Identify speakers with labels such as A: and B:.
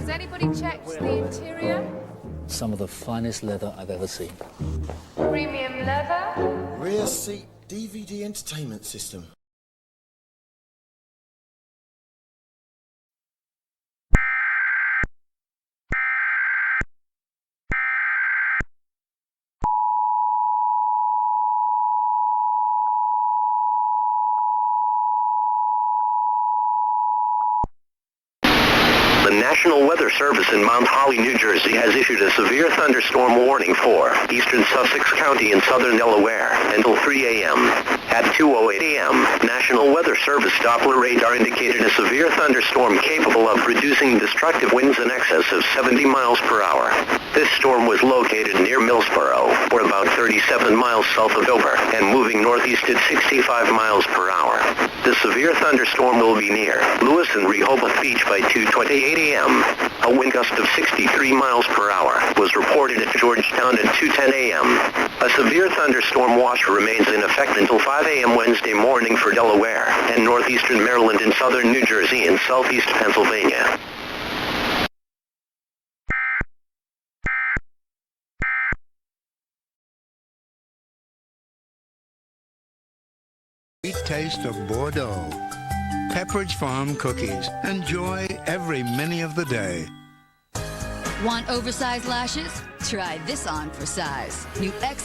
A: Has anybody checked the interior?
B: Some of the finest leather I've ever seen.
A: Premium leather?
C: Rear seat DVD entertainment system.
D: The National Weather Service in Mount Holly, New Jersey has issued a severe thunderstorm warning for eastern Sussex County and southern Delaware until 3 a.m. At 2:08 a.m., National Weather Service Doppler radar indicated a severe thunderstorm capable of producing destructive winds in excess of 70 miles per hour. This storm was located near Millsboro, or about 37 miles south of Dover, and moving northeast at 65 miles per hour. The severe thunderstorm will be near Lewis and Rehoboth Beach by 2:28 a.m. A wind gust of 63 miles per hour was reported at Georgetown at 2:10 a.m. A severe thunderstorm watch remains in effect until 5 a.m. Wednesday morning for Delaware and northeastern Maryland and southern New Jersey and southeast Pennsylvania.
E: Sweet taste of Bordeaux. Pepperidge Farm cookies. Enjoy every minute of the day.
F: Want oversized lashes? Try this on for size. New X